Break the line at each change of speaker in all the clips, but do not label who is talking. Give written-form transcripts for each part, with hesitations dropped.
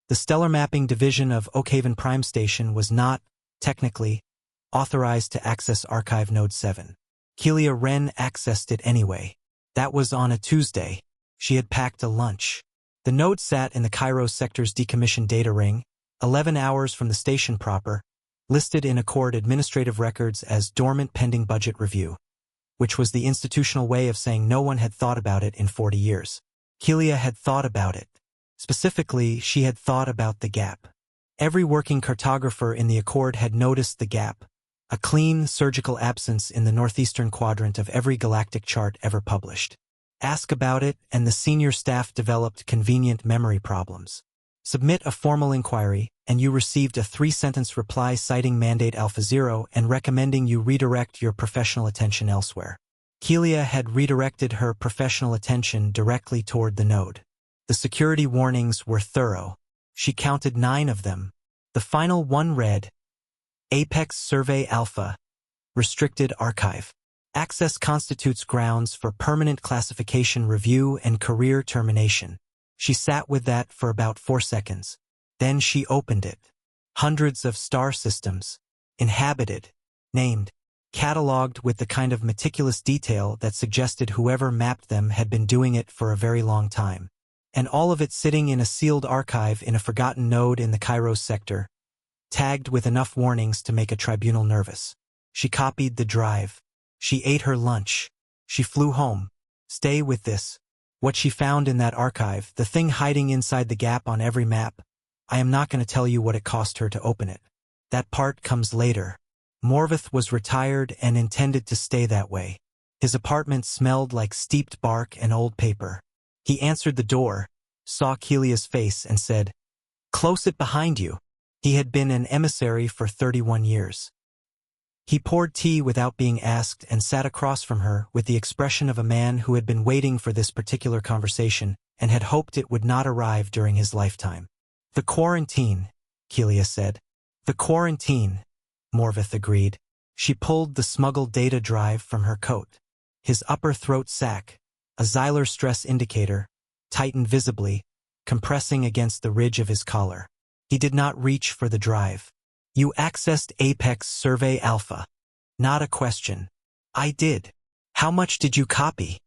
The Stellar Mapping Division of Oakhaven Prime Station was not, technically, authorized to access Archive Node 7. Kelia Wren accessed it anyway. That was on a Tuesday. She had packed a lunch. The node sat in the Cairo sector's decommissioned data ring, 11 hours from the station proper, listed in Accord administrative records as dormant pending budget review, which was the institutional way of saying no one had thought about it in 40 years. Kelia had thought about it. Specifically, she had thought about the gap. Every working cartographer in the Accord had noticed the gap, a clean, surgical absence in the northeastern quadrant of every galactic chart ever published. Ask about it, and the senior staff developed convenient memory problems. Submit a formal inquiry, and you received a 3-sentence reply citing Mandate Alpha Zero and recommending you redirect your professional attention elsewhere. Kelia had redirected her professional attention directly toward the node. The security warnings were thorough. She counted 9 of them. The final one read, Apex Survey Alpha, Restricted Archive. Access constitutes grounds for permanent classification review and career termination. She sat with that for about 4 seconds. Then she opened it. Hundreds of star systems, inhabited, named, cataloged with the kind of meticulous detail that suggested whoever mapped them had been doing it for a very long time. And all of it sitting in a sealed archive in a forgotten node in the Cairo sector, tagged with enough warnings to make a tribunal nervous. She copied the drive. She ate her lunch. She flew home. Stay with this. What she found in that archive, the thing hiding inside the gap on every map, I am not going to tell you what it cost her to open it. That part comes later. Morveth was retired and intended to stay that way. His apartment smelled like steeped bark and old paper. He answered the door, saw Kelia's face and said, Close it behind you. He had been an emissary for 31 years. He poured tea without being asked and sat across from her with the expression of a man who had been waiting for this particular conversation and had hoped it would not arrive during his lifetime. The quarantine, Kelia said. The quarantine, Morveth agreed. She pulled the smuggled data drive from her coat. His upper throat sac, a xylar stress indicator, tightened visibly, compressing against the ridge of his collar. He did not reach for the drive. You accessed Apex Survey Alpha. Not a question. I did. How much did you copy?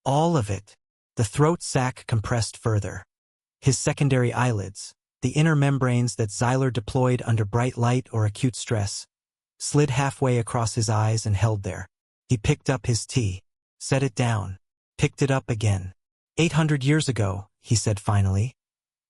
All of it. The throat sac compressed further. His secondary eyelids, the inner membranes that Xylar deployed under bright light or acute stress, slid halfway across his eyes and held there. He picked up his tea, set it down, picked it up again. 800 years ago, he said finally,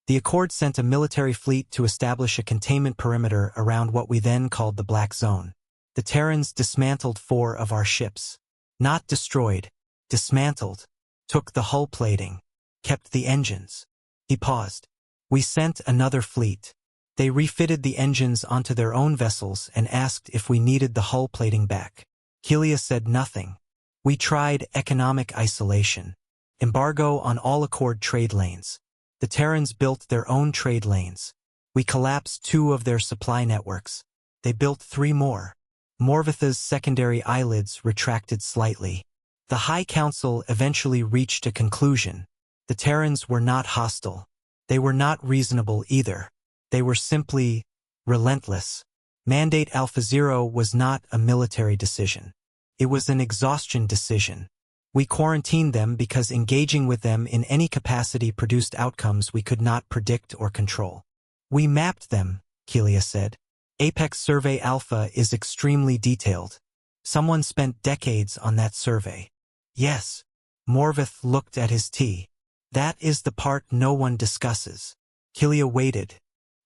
the Accord sent a military fleet to establish a containment perimeter around what we then called the Black Zone. The Terrans dismantled 4 of our ships. Not destroyed, dismantled, took the hull plating, kept the engines. He paused. We sent another fleet. They refitted the engines onto their own vessels and asked if we needed the hull plating back. Kelia said nothing. We tried economic isolation. Embargo on all Accord trade lanes. The Terrans built their own trade lanes. We collapsed 2 of their supply networks. They built 3 more. Morveth's secondary eyelids retracted slightly. The High Council eventually reached a conclusion. The Terrans were not hostile. They were not reasonable either. They were simply relentless. Mandate Alpha Zero was not a military decision. It was an exhaustion decision. We quarantined them because engaging with them in any capacity produced outcomes we could not predict or control. We mapped them, Kelia said. Apex Survey Alpha is extremely detailed. Someone spent decades on that survey. Yes. Morveth looked at his tea. That is the part no one discusses. Kelia waited.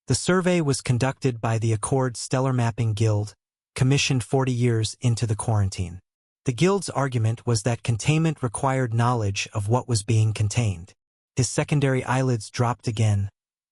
The survey was conducted by the Accord Stellar Mapping Guild, commissioned 40 years into the quarantine. The Guild's argument was that containment required knowledge of what was being contained. His secondary eyelids dropped again.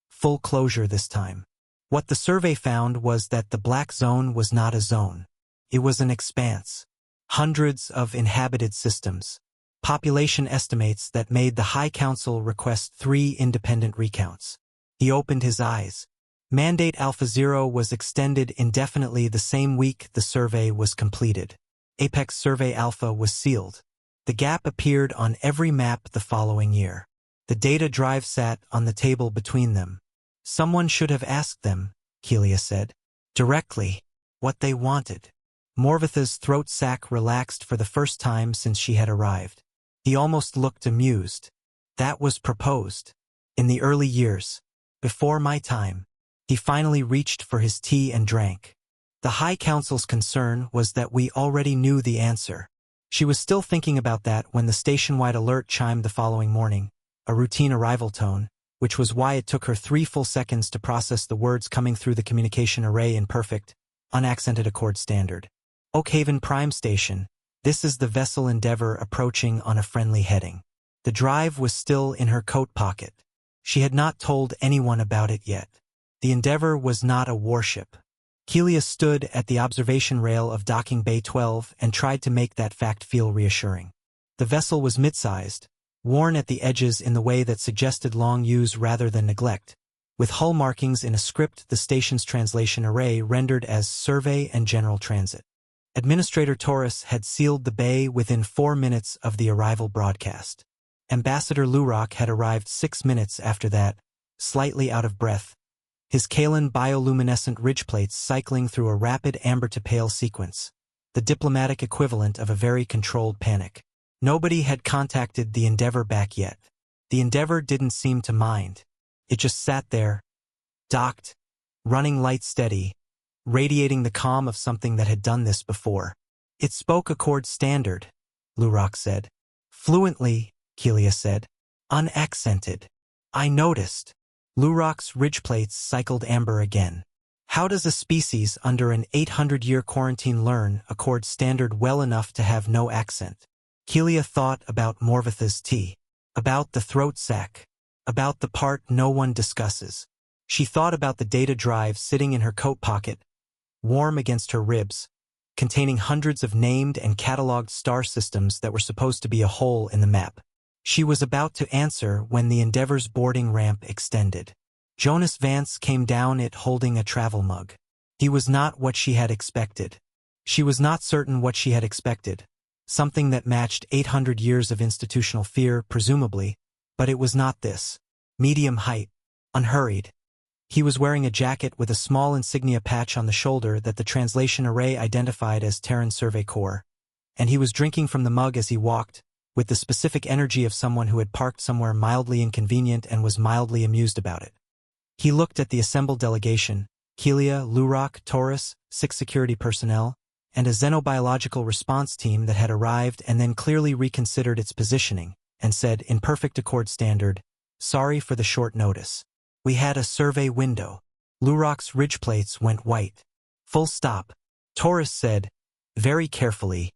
Full closure this time. What the survey found was that the Black Zone was not a zone. It was an expanse. Hundreds of inhabited systems. Population estimates that made the High Council request 3 independent recounts. He opened his eyes. Mandate Alpha Zero was extended indefinitely the same week the survey was completed. Apex Survey Alpha was sealed. The gap appeared on every map the following year. The data drive sat on the table between them. Someone should have asked them, Kelia said. Directly. What they wanted. Morvatha's throat sac relaxed for the first time since she had arrived. He almost looked amused. That was proposed. In the early years. Before my time. He finally reached for his tea and drank. The High Council's concern was that we already knew the answer. She was still thinking about that when the station-wide alert chimed the following morning, a routine arrival tone, which was why it took her 3 full seconds to process the words coming through the communication array in perfect, unaccented accord standard. Oakhaven Prime Station, this is the vessel Endeavour approaching on a friendly heading. The drive was still in her coat pocket. She had not told anyone about it yet. The Endeavour was not a warship. Kelia stood at the observation rail of Docking Bay 12 and tried to make that fact feel reassuring. The vessel was mid-sized, worn at the edges in the way that suggested long use rather than neglect, with hull markings in a script the station's translation array rendered as Survey and General Transit. Administrator Torres had sealed the bay within 4 minutes of the arrival broadcast. Ambassador Lurock had arrived 6 minutes after that, slightly out of breath, his kaolin bioluminescent ridge plates cycling through a rapid amber-to-pale sequence, the diplomatic equivalent of a very controlled panic. Nobody had contacted the Endeavour back yet. The Endeavour didn't seem to mind. It just sat there, docked, running light steady, radiating the calm of something that had done this before. It spoke accord standard, Lurock said. Fluently, Kelia said. Unaccented. I noticed. Lurock's ridge plates cycled amber again. How does a species under an 800-year quarantine learn accord standard well enough to have no accent? Kelia thought about Morvatha's tea, about the throat sac, about the part no one discusses. She thought about the data drive sitting in her coat pocket, warm against her ribs, containing hundreds of named and catalogued star systems that were supposed to be a hole in the map. She was about to answer when the Endeavour's boarding ramp extended. Jonas Vance came down it holding a travel mug. He was not what she had expected. She was not certain what she had expected. Something that matched 800 years of institutional fear, presumably, but it was not this. Medium height, unhurried. He was wearing a jacket with a small insignia patch on the shoulder that the translation array identified as Terran Survey Corps, and he was drinking from the mug as he walked, with the specific energy of someone who had parked somewhere mildly inconvenient and was mildly amused about it. He looked at the assembled delegation, Kelia, Lurock, Torres, 6 security personnel, and a xenobiological response team that had arrived and then clearly reconsidered its positioning, and said, in perfect accord standard, sorry for the short notice. We had a survey window. Lurock's ridge plates went white. Full stop. Torres said, very carefully,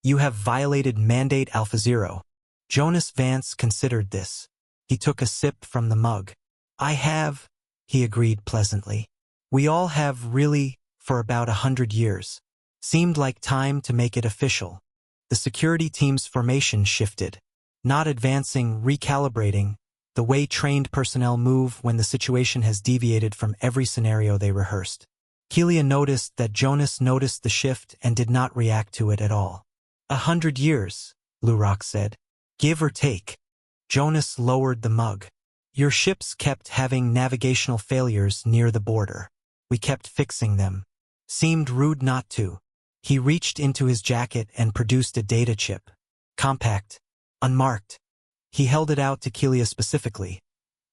you have violated Mandate Alpha Zero. Jonas Vance considered this. He took a sip from the mug. I have, he agreed pleasantly. We all have really, for about 100 years. Seemed like time to make it official. The security team's formation shifted. Not advancing, recalibrating, the way trained personnel move when the situation has deviated from every scenario they rehearsed. Kelia noticed that Jonas noticed the shift and did not react to it at all. 100 years, Lurock said. Give or take. Jonas lowered the mug. Your ships kept having navigational failures near the border. We kept fixing them. Seemed rude not to. He reached into his jacket and produced a data chip. Compact. Unmarked. He held it out to Kelia specifically.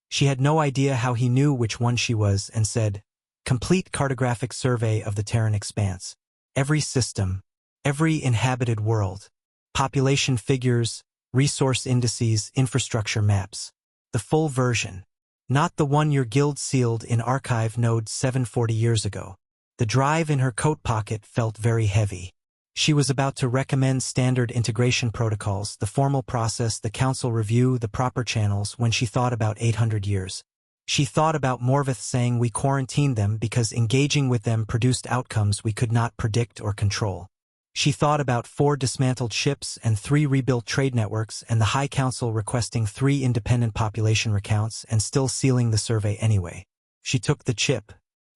She had no idea how he knew which one she was and said, complete cartographic survey of the Terran expanse. Every system. Every inhabited world. Population figures, resource indices, infrastructure maps. The full version. Not the one your guild sealed in archive node 740 years ago. The drive in her coat pocket felt very heavy. She was about to recommend standard integration protocols, the formal process, the council review, the proper channels, when she thought about 800 years. She thought about Morvath saying we quarantined them because engaging with them produced outcomes we could not predict or control. She thought about 4 dismantled ships and 3 rebuilt trade networks and the High Council requesting 3 independent population recounts and still sealing the survey anyway. She took the chip.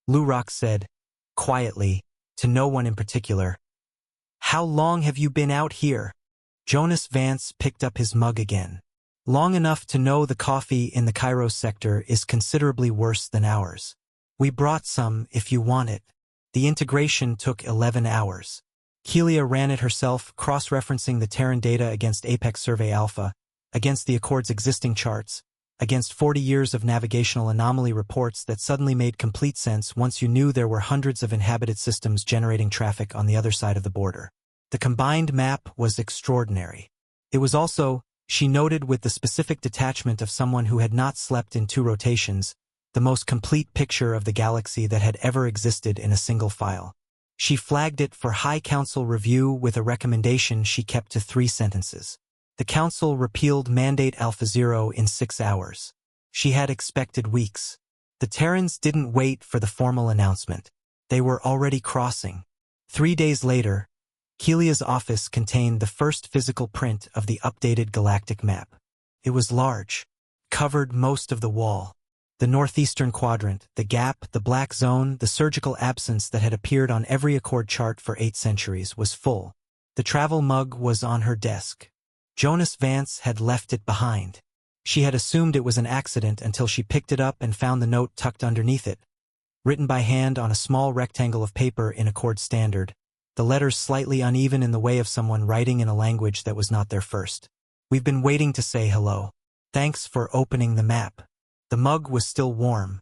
Lurock said, quietly, to no one in particular, how long have you been out here? Jonas Vance picked up his mug again. Long enough to know the coffee in the Cairo sector is considerably worse than ours. We brought some if you want it. The integration took 11 hours. Kelia ran it herself, cross-referencing the Terran data against Apex Survey Alpha, against the Accord's existing charts, against 40 years of navigational anomaly reports that suddenly made complete sense once you knew there were hundreds of inhabited systems generating traffic on the other side of the border. The combined map was extraordinary. It was also, she noted with the specific detachment of someone who had not slept in 2 rotations, the most complete picture of the galaxy that had ever existed in a single file. She flagged it for High Council review with a recommendation she kept to 3 sentences. The Council repealed Mandate Alpha Zero in 6 hours. She had expected weeks. The Terrans didn't wait for the formal announcement. They were already crossing. 3 days later, Kelia's office contained the first physical print of the updated galactic map. It was large, covered most of the wall. The northeastern quadrant, the gap, the black zone, the surgical absence that had appeared on every Accord chart for 8 centuries was full. The travel mug was on her desk. Jonas Vance had left it behind. She had assumed it was an accident until she picked it up and found the note tucked underneath it. Written by hand on a small rectangle of paper in Accord standard, the letters slightly uneven in the way of someone writing in a language that was not their first. We've been waiting to say hello. Thanks for opening the map. The mug was still warm,